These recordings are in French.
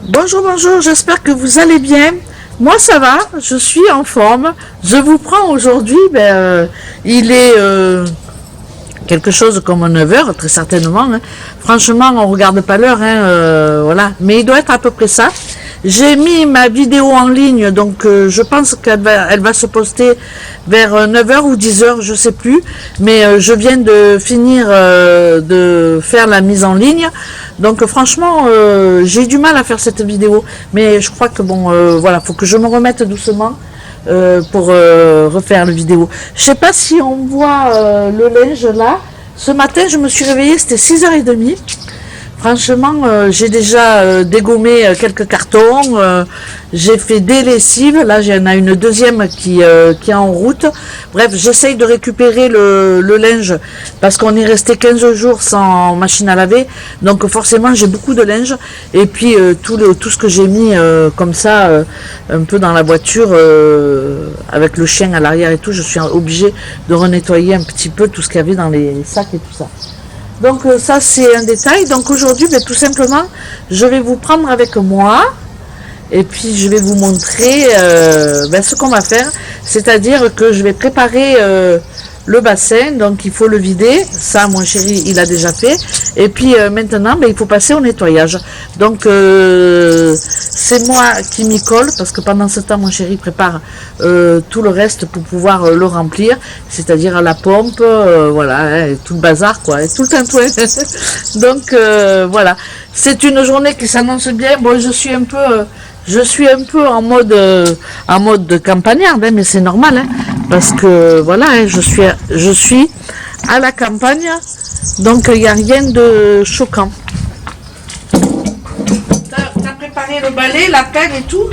Bonjour, bonjour, j'espère que vous allez bien. Moi ça va, je suis en forme. Je vous prends aujourd'hui, il est quelque chose comme 9 heures, très certainement. Hein. Franchement, on regarde pas l'heure, hein, voilà. Mais il doit être à peu près ça. J'ai mis ma vidéo en ligne, donc je pense elle va se poster vers 9 heures ou 10 heures, je sais plus. Mais je viens de finir de faire la mise en ligne. Donc franchement, j'ai du mal à faire cette vidéo. Mais je crois que bon, voilà, faut que je me remette doucement. Pour refaire la vidéo. Je sais pas si on voit le linge là. Ce matin, je me suis réveillée, c'était 6h30. Franchement, j'ai déjà dégommé quelques cartons, j'ai fait des lessives, là il y en a une deuxième qui est en route. Bref, j'essaye de récupérer le linge parce qu'on est resté 15 jours sans machine à laver, donc forcément j'ai beaucoup de linge. Et puis tout ce que j'ai mis comme ça, un peu dans la voiture, avec le chien à l'arrière et tout, je suis obligée de renettoyer un petit peu tout ce qu'il y avait dans les sacs et tout ça. Donc ça c'est un détail. Donc aujourd'hui, tout simplement, je vais vous prendre avec moi et puis je vais vous montrer ce qu'on va faire. C'est-à-dire que je vais préparer le bassin, donc il faut le vider. Ça, mon chéri, il a déjà fait. Et puis maintenant, il faut passer au nettoyage. Donc c'est moi qui m'y colle parce que pendant ce temps, mon chéri prépare tout le reste pour pouvoir le remplir, c'est-à-dire la pompe, voilà, hein, tout le bazar, quoi, et tout le tintouin. Donc voilà, c'est une journée qui s'annonce bien. Bon, je suis un peu en mode de campagnarde, hein, mais c'est normal, hein, parce que voilà, hein, je suis à la campagne, donc il n'y a rien de choquant. T'as préparé le balai, la pelle et tout?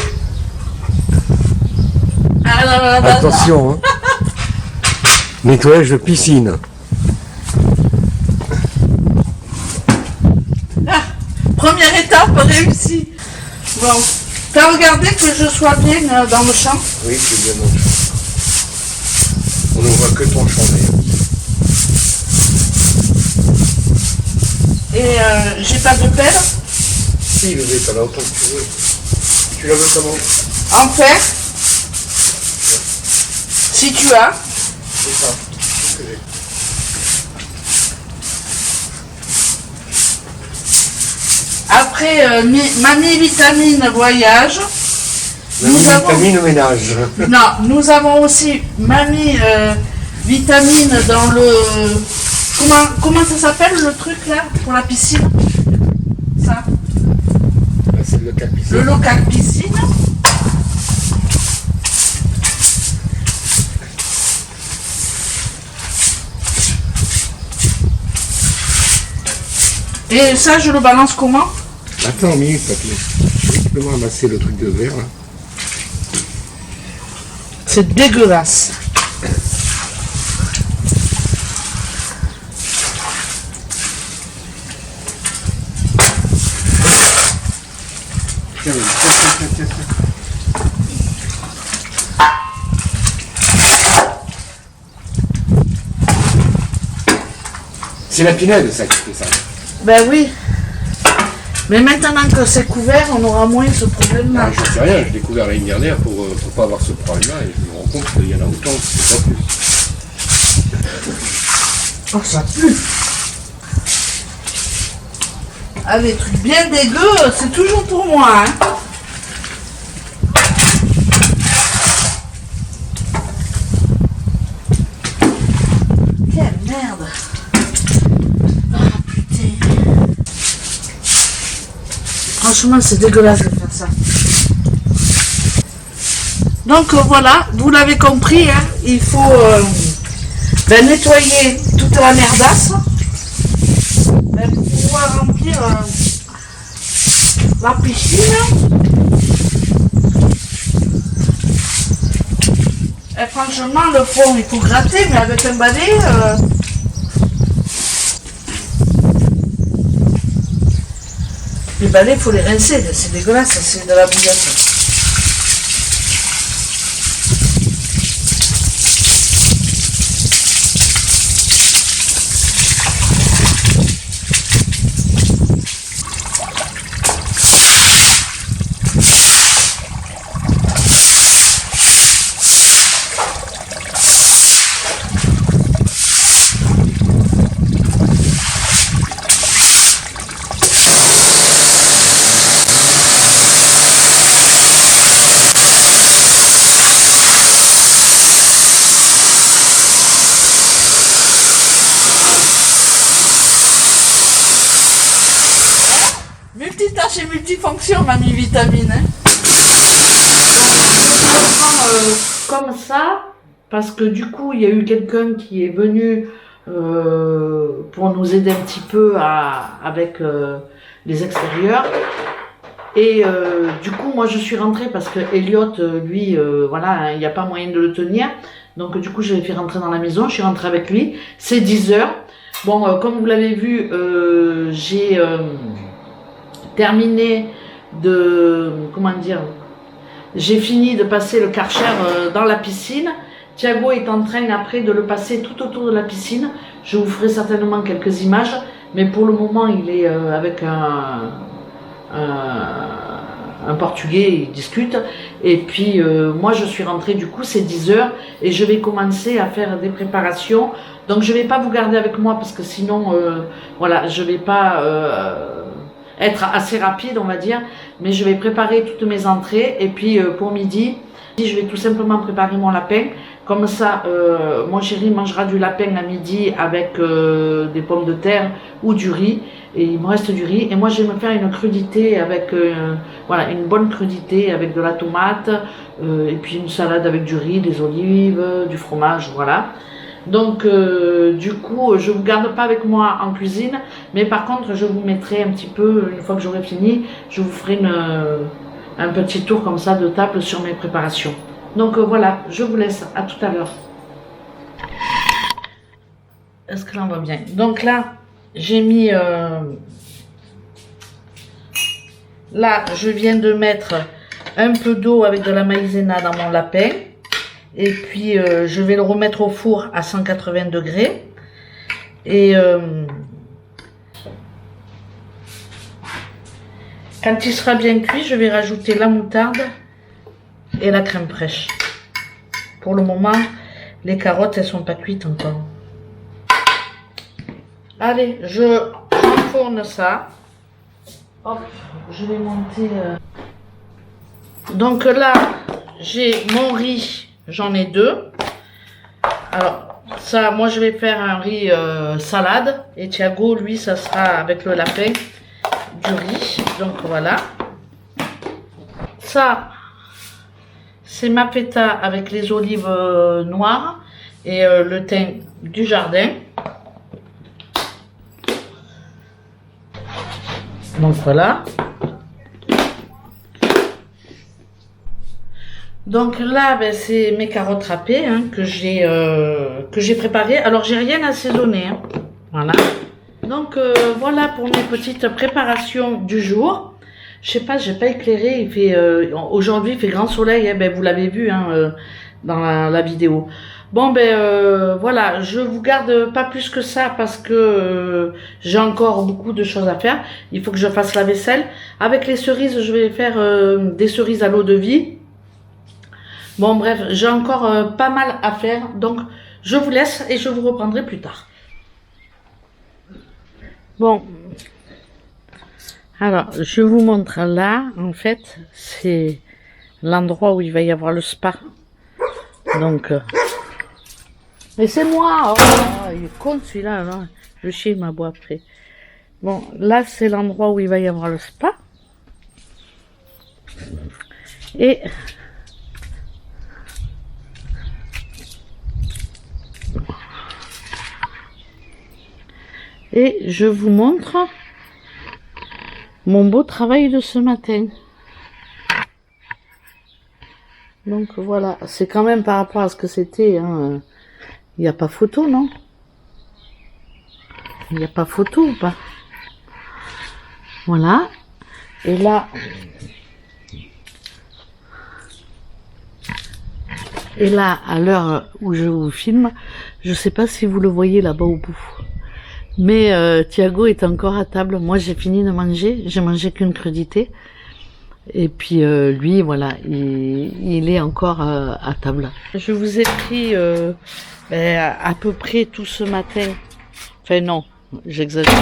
Attention, hein. Nettoyage de piscine. Première étape réussie. Bon, t'as regardé que je sois bien dans le champ? Oui, c'est bien dans le champ. On ne voit que ton champ d'ailleurs. Et j'ai pas de pelle? Si, le t'en as autant que tu veux. Tu la veux comment? En fer? Si tu as. C'est ça. C'est ce que j'ai. Après, Mamie Vitamine Voyage. Vitamine ménage. Non, nous avons aussi Mamie Vitamine dans le... Comment ça s'appelle le truc là pour la piscine? Ça? C'est le local piscine. Le local piscine. Et ça, je le balance comment? Attends une minute, papy. Tu peux me ramasser le truc de verre là? C'est dégueulasse. Tiens. C'est la pinède ça qui fait ça. Ben oui. Mais maintenant que c'est couvert, on aura moins ce problème-là. Ah, je sais rien, j'ai découvert l'année dernière pour pas avoir ce problème-là et je me rends compte qu'il y en a autant, c'est pas plus. Oh, ça pue. Ah, les trucs bien dégueux, c'est toujours pour moi, hein. Quelle merde. Ah, putain. Franchement, c'est dégueulasse de faire ça. Donc voilà, vous l'avez compris, hein, il faut nettoyer toute la merdasse pour pouvoir remplir la piscine. Et franchement, le fond, il faut gratter, mais avec un balai... Les balais, il faut les rincer, c'est dégueulasse, c'est de la bouillette. Multitâche et multifonction, mamie Vitamine. Hein. Donc, je vais le prendre comme ça, parce que du coup, il y a eu quelqu'un qui est venu pour nous aider un petit peu avec les extérieurs. Et du coup, moi, je suis rentrée parce que Elliot, lui, voilà, il n'y a pas moyen de le tenir. Donc, du coup, je l'ai fait rentrer dans la maison. Je suis rentrée avec lui. C'est 10 heures. Bon, comme vous l'avez vu, j'ai terminé de... Comment dire? J'ai fini de passer le Karcher dans la piscine. Thiago est en train après de le passer tout autour de la piscine. Je vous ferai certainement quelques images. Mais pour le moment, il est avec un Portugais, il discute. Et puis moi je suis rentrée, du coup c'est 10 heures et je vais commencer à faire des préparations. Donc je vais pas vous garder avec moi parce que sinon voilà, je vais pas être assez rapide, on va dire. Mais je vais préparer toutes mes entrées et puis pour midi, je vais tout simplement préparer mon lapin. Comme ça, mon chéri mangera du lapin à midi avec des pommes de terre ou du riz. Et il me reste du riz. Et moi, je vais me faire une crudité avec, voilà, une bonne crudité avec de la tomate. Et puis une salade avec du riz, des olives, du fromage, voilà. Donc, du coup, je ne vous garde pas avec moi en cuisine. Mais par contre, je vous mettrai un petit peu, une fois que j'aurai fini, je vous ferai un petit tour comme ça de table sur mes préparations. Donc voilà, je vous laisse, à tout à l'heure. Est-ce que là on va bien? Donc là, j'ai mis... là, je viens de mettre un peu d'eau avec de la maïzena dans mon lapin. Et puis, je vais le remettre au four à 180 degrés. Et quand il sera bien cuit, je vais rajouter la moutarde et la crème fraîche. Pour le moment, les carottes, elles sont pas cuites encore. Allez, j'enfourne ça. Hop, je vais monter. Donc là, j'ai mon riz, j'en ai 2. Alors, ça, moi je vais faire un riz salade. Et Thiago, lui, ça sera avec le lapin du riz. Donc voilà. Ça, c'est ma feta avec les olives noires et le thym du jardin. Donc voilà. Donc là, ben, c'est mes carottes râpées hein, que j'ai préparées. Alors j'ai rien assaisonné. Hein. Voilà. Donc voilà pour mes petites préparations du jour. Je sais pas, j'ai pas éclairé. Il fait aujourd'hui il fait grand soleil. Hein, ben vous l'avez vu hein, dans la vidéo. Bon ben voilà, je vous garde pas plus que ça parce que j'ai encore beaucoup de choses à faire. Il faut que je fasse la vaisselle. Avec les cerises, je vais faire des cerises à l'eau de vie. Bon bref, j'ai encore pas mal à faire. Donc je vous laisse et je vous reprendrai plus tard. Bon. Alors, je vous montre là, en fait, c'est l'endroit où il va y avoir le spa. Donc, mais c'est moi, oh, il est con celui-là, hein. Je chie ma boîte après. Bon, là, c'est l'endroit où il va y avoir le spa. Et je vous montre mon beau travail de ce matin. Donc voilà, c'est quand même par rapport à ce que c'était, hein, il n'y a pas photo, non? Il n'y a pas photo ou pas? Voilà. Et là... Et là, à l'heure où je vous filme, je sais pas si vous le voyez là-bas au bout. Mais Thiago est encore à table. Moi, j'ai fini de manger. J'ai mangé qu'une crudité. Et puis lui, voilà, il est encore à table. Je vous ai pris à peu près tout ce matin. Enfin non, j'exagère.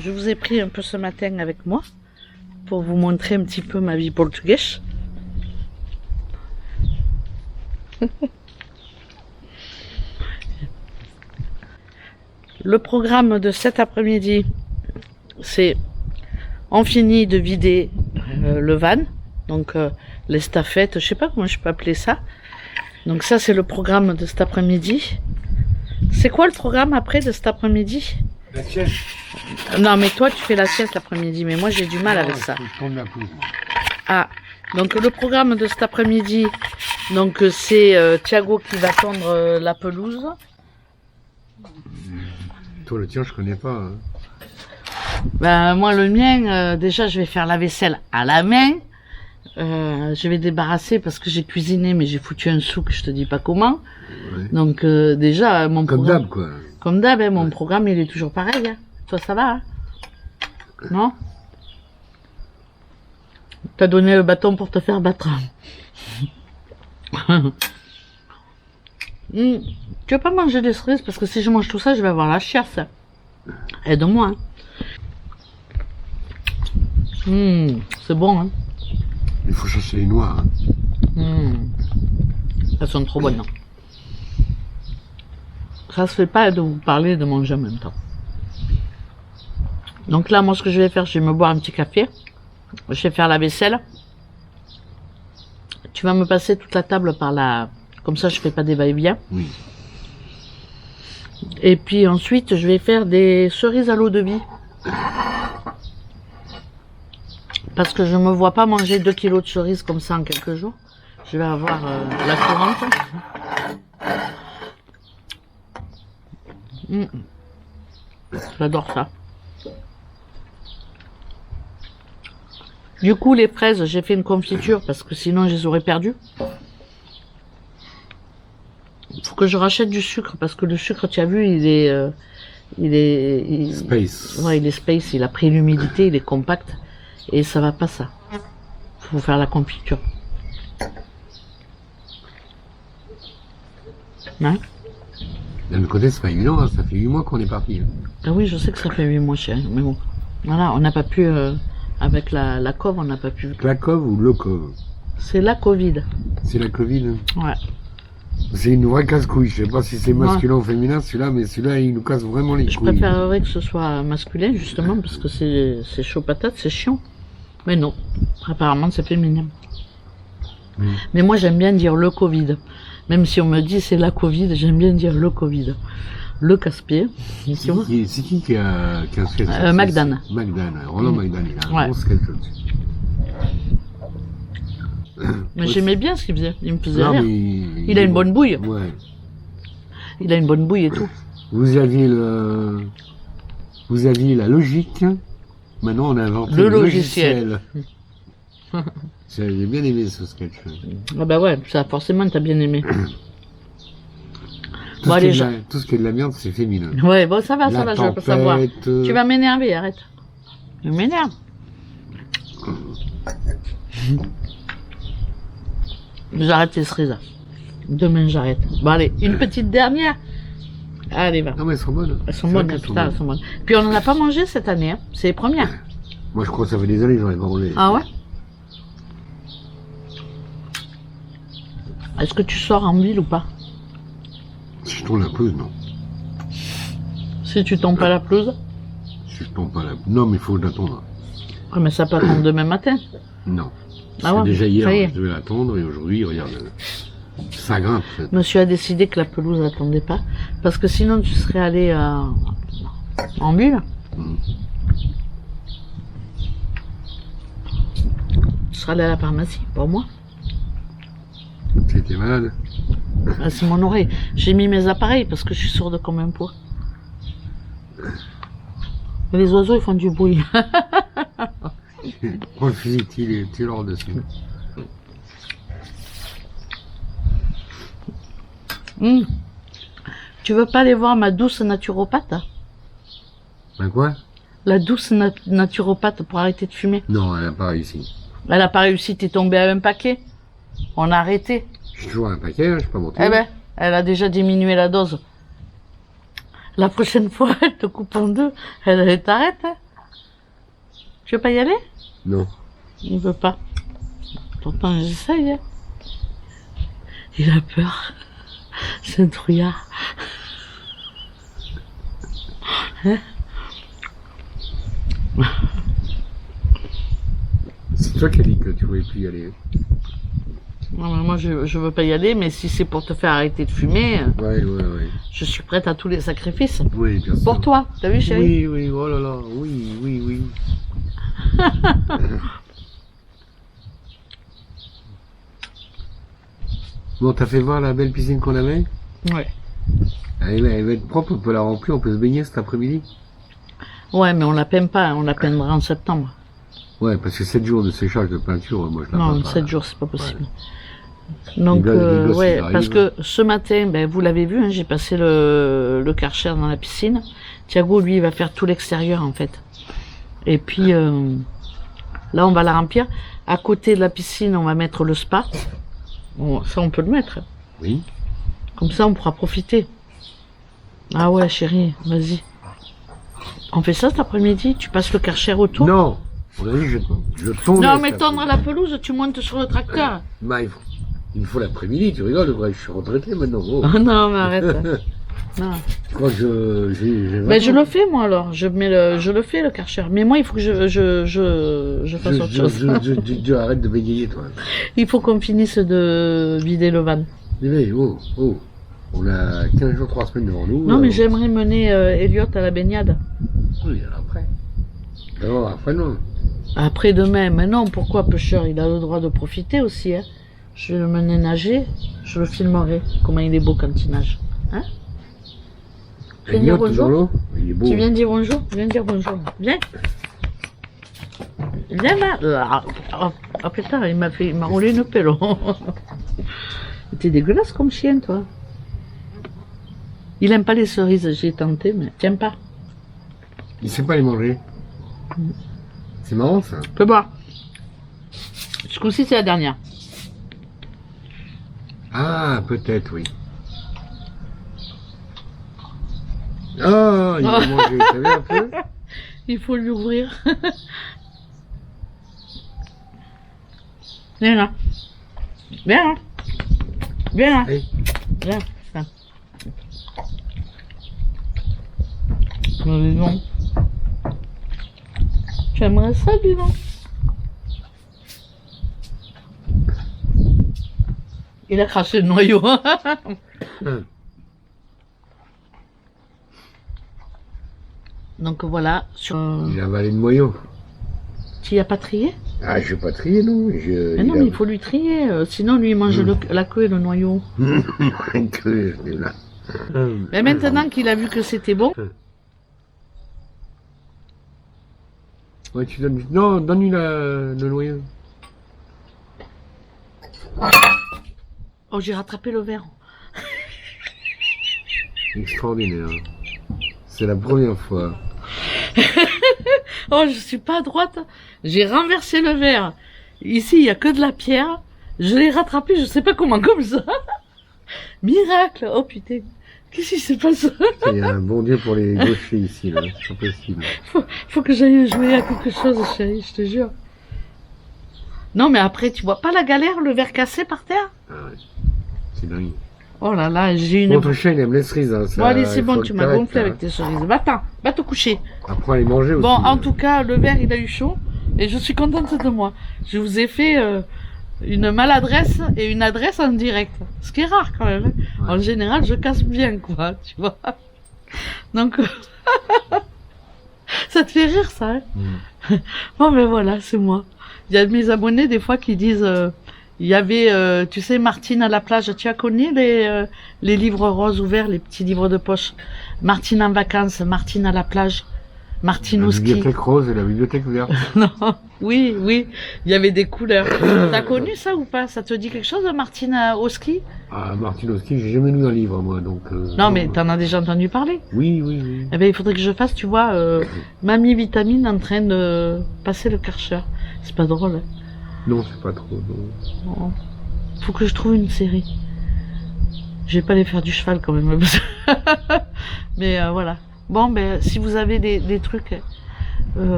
Je vous ai pris un peu ce matin avec moi pour vous montrer un petit peu ma vie portugaise. Le programme de cet après-midi, c'est On finit de vider le van, donc l'estafette, je sais pas comment je peux appeler ça. Donc ça c'est le programme de cet après-midi. C'est quoi le programme après de cet après-midi? La sieste. Non mais toi tu fais la sieste l'après-midi, mais moi j'ai du mal avec ça. Je tourne la pelouse. Ah, donc le programme de cet après-midi, donc c'est Thiago qui va tondre la pelouse. Toi le tien je connais pas. Hein. Ben moi le mien, déjà je vais faire la vaisselle à la main. Je vais débarrasser parce que j'ai cuisiné mais j'ai foutu un souk, je te dis pas comment. Ouais. Donc déjà mon Comme programme, d'hab quoi. comme d'hab, hein, mon programme il est toujours pareil. Hein. Toi ça va hein? Non? T'as donné le bâton pour te faire battre. Tu veux pas manger des cerises parce que si je mange tout ça je vais avoir la chiasse. Aide-moi. Hein. C'est bon hein. Il faut chercher les noix. Hein. Elles sont trop bonnes. Non. Ça se fait pas de vous parler et de manger en même temps. Donc là, moi, ce que je vais faire, je vais me boire un petit café. Je vais faire la vaisselle. Tu vas me passer toute la table par là. Comme ça, je fais pas des va-et-vient. Oui. Et puis ensuite, je vais faire des cerises à l'eau de vie. Parce que je me vois pas manger 2 kilos de cerises comme ça en quelques jours. Je vais avoir la courante. J'adore ça. Du coup, les fraises, j'ai fait une confiture parce que sinon je les aurais perdues. Faut que je rachète du sucre parce que le sucre, tu as vu, il est Space. ouais, il est space, il a pris l'humidité, il est compact et ça va pas ça. Faut faire la confiture. Hein? D'un autre côté, c'est pas évident, hein. Ça fait 8 mois qu'on est parti. Hein. Ah oui, je sais que ça fait 8 mois, chérie, mais bon. Voilà, on n'a pas pu, avec la cove, on n'a pas pu. La cove ou le cove? C'est la Covid. C'est la Covid. Hein. Ouais. C'est une vraie casse-couille. Je sais pas si c'est masculin ou féminin, celui-là, mais celui-là, il nous casse vraiment les couilles. Je préférerais que ce soit masculin, justement, parce que c'est chaud patate, c'est chiant. Mais non, apparemment, c'est féminin. Mais moi, j'aime bien dire le Covid. Même si on me dit c'est la Covid, j'aime bien dire le Covid. Le casse-pied. C'est qui a un sketch? Magdan. Magdan, Roland Magdan, il a un Ouais. bon sketch là-dessus. Mais j'aimais bien ce qu'il faisait, il me faisait Non, rire. mais Il a une bonne bouille. Ouais. Il a une bonne bouille et tout. Vous aviez la logique. Maintenant, on a inventé Le le logiciel. J'ai bien aimé ce sketch. Ah bah ouais, ça forcément t'as bien aimé. Tout, Bon, ce qui allez, est de tout ce qui est de la merde, c'est féminin. Ouais, bon ça va, La je peux savoir. tempête, Tu vas m'énerver, arrête. Tu m'énerves. J'arrête les cerises. Demain j'arrête. Bon allez, une petite dernière. Allez, va. Non, mais elles sont bonnes. Elles sont C'est vrai bonnes, qu'elles putain, elles sont bonnes. Puis on en a pas mangé cette année, hein. C'est les premières. Moi, je crois que ça fait des années que j'en ai pas mangé. Ah ouais? Est-ce que tu sors en ville ou pas? Si je tourne la pelouse, non. Si tu tombes pas la pelouse? Si je tombe pas la Non, mais il faut l'attendre. Ouais, mais ça peut attendre demain matin. Non. Ah ouais, Déjà ça y hier, est. je devais l'attendre et aujourd'hui, regarde, ça grimpe. Monsieur a décidé que la pelouse n'attendait pas. Parce que sinon tu serais allé en ville. Tu serais allé à la pharmacie, pas moi. Tu étais malade. Ah, c'est mon oreille. J'ai mis mes appareils parce que je suis sourde comme un poids. Mais les oiseaux ils font du bruit. Prends le fusil, tire-leur dessus. Tu veux pas aller voir ma douce naturopathe? Ben quoi? La douce naturopathe pour arrêter de fumer. Non, elle n'a pas réussi. Elle a pas réussi, t'es tombé à un paquet. On a arrêté. Je suis toujours à un paquet, hein, je suis pas monté. Eh ben, elle a déjà diminué la dose. La prochaine fois, elle te coupe en deux. Elle t'arrête. Hein. Tu veux pas y aller? Non. Il veut pas. Pourtant, j'essaye. Hein. Il a peur. C'est un trouillard. Hein? C'est toi qui as dit que tu voulais plus y aller. Non, mais moi, je veux pas y aller, mais si c'est pour te faire arrêter de fumer, Ouais. je suis prête à tous les sacrifices. Oui, bien sûr. Pour toi, t'as vu, chérie? Oui, oh là là, oui. Bon, t'as fait voir la belle piscine qu'on avait? Ouais. Elle va être propre, on peut la remplir, on peut se baigner cet après-midi. Ouais, mais on la peine pas, on la peindra en septembre. Ouais, parce que 7 jours de séchage de peinture, moi je la Non, peins pas, 7 là. jours, c'est pas possible. Donc, Les gosses, ouais, ils arrivent. parce que ce matin, ben, vous l'avez vu, hein, j'ai passé le Karcher dans la piscine. Thiago, lui, il va faire tout l'extérieur, en fait. Et puis, là, on va la remplir. À côté de la piscine, on va mettre le spa. Bon, ça, on peut le mettre. Oui. Comme ça, on pourra profiter. Ah ouais, chérie, vas-y. On fait ça cet après-midi? Tu passes le Karcher autour? Non, on a dit que je tourne. Non, mais tendre la pelouse, tu montes sur le tracteur. Bah, il faut l'après-midi, tu rigoles, je suis retraité maintenant. Oh. Oh non, mais arrête. Non. Tu crois que j'ai Ben, je le fais, moi, alors. Je le fais, le Karcher. Mais moi, il faut que je fasse autre chose. Arrête de bégayer, toi. Il faut qu'on finisse de vider le van. Mais oh. On a 15 jours, 3 semaines devant nous. Non, mais j'aimerais mener Elliot à la baignade. Oui, après. D'abord, après-demain. Après-demain. Mais non, pourquoi, pêcheur? Il a le droit de profiter aussi, hein. Je vais le mener nager. Je le filmerai. Comment il est beau quand il nage. Hein? Tu viens dire bonjour? Il est beau. Tu viens dire bonjour? Viens dire bonjour. Viens. Viens là. Oh putain, il m'a roulé une pelle. T'es dégueulasse comme chien, toi. Il aime pas les cerises, j'ai tenté, mais tiens pas. Il sait pas les manger. C'est marrant, ça. Fais boire. Ce coup-ci, c'est la dernière. Ah, peut-être, oui. Ah, il va manger, t'as vu un peu? Il faut lui ouvrir. Viens là. Viens là. Viens là. Hey. Viens. Dis donc. Tu aimerais ça, dis donc? Il a craché le noyau. Donc voilà. Il a avalé le noyau. Tu y as pas trié? Ah, je vais pas trier, non. Mais non, mais il faut lui trier. Sinon, lui, il mange la queue et le noyau. Que je l'ai là. Mais maintenant qu'il a vu que c'était bon. Ouais, tu donnes. Non, donne-lui le noyau. Oh, j'ai rattrapé le verre. Extraordinaire. C'est la première fois. Oh, je suis pas à droite. J'ai renversé le verre. Ici, il y a que de la pierre. Je l'ai rattrapé, je sais pas comment, comme ça. Miracle. Oh putain. Qu'est-ce qui se passe? Il y a un bon Dieu pour les gauchers ici, là. C'est pas possible. Faut que j'aille jouer à quelque chose, chérie, je te jure. Non, mais après, tu vois pas la galère, le verre cassé par terre? Ah ouais. C'est dingue. Oh là là, j'ai une... Bon, ton chien, il aime les cerises, hein. Bon, allez, c'est bon, tu m'as gonflé avec tes cerises. Va-t'en, va te coucher. Après, aller manger aussi. Bon, en tout cas, le verre, il a eu chaud. Et je suis contente de moi. Je vous ai fait une maladresse et une adresse en direct. Ce qui est rare quand même. Ouais. En général, je casse bien, quoi, tu vois. Donc, ça te fait rire, ça, hein? Bon, ben voilà, c'est moi. Il y a de mes abonnés, des fois, qui disent... il y avait, tu sais, Martine à la plage. Tu as connu les livres roses ouverts, les petits livres de poche? Martine en vacances, Martine à la plage, Martine au ski. La bibliothèque rose et la bibliothèque verte. Non, oui, il y avait des couleurs. T'as connu ça ou pas? Ça te dit quelque chose, Martine au ski? Ah, Martine au ski, j'ai jamais lu un livre, moi, donc... non, mais t'en as déjà entendu parler? Oui. Eh ben, il faudrait que je fasse, tu vois, Mamie Vitamine en train de passer le Karcher. C'est pas drôle, hein? Non, c'est pas trop, non. Oh. Faut que je trouve une série. Je vais pas aller faire du cheval quand même. Mais voilà. Bon, ben, si vous avez des trucs,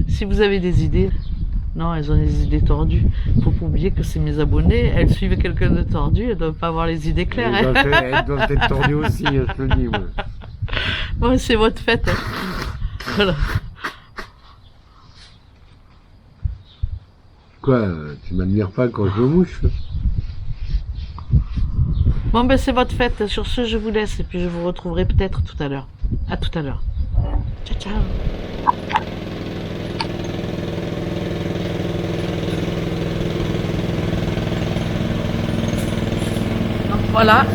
si vous avez des idées, non, elles ont des idées tordues. Faut pas oublier que c'est mes abonnés, elles suivent quelqu'un de tordu, elles doivent pas avoir les idées claires. Elles doivent être tordues aussi, je te le dis, moi. Bon, c'est votre fête. Voilà. Quoi, tu m'admires pas quand je me mouche? Bon, ben c'est votre fête. Sur ce, je vous laisse et puis je vous retrouverai peut-être tout à l'heure. À tout à l'heure. Ciao, ciao. Donc voilà.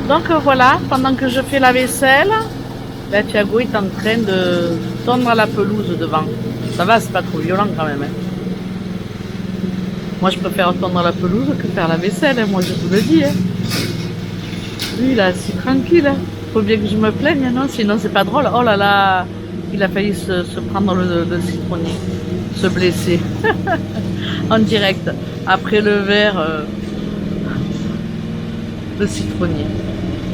Donc voilà, pendant que je fais la vaisselle, là, Thiago est en train de tondre la pelouse devant. Ça va, c'est pas trop violent quand même. Hein. Moi, je préfère tondre la pelouse que faire la vaisselle, hein. Moi, je vous le dis. Hein. Lui, là, c'est tranquille. Hein. Faut bien que je me plaigne, non? Sinon, c'est pas drôle. Oh là là, il a failli se prendre le citronnier, se blesser. En direct, après le verre, le citronnier.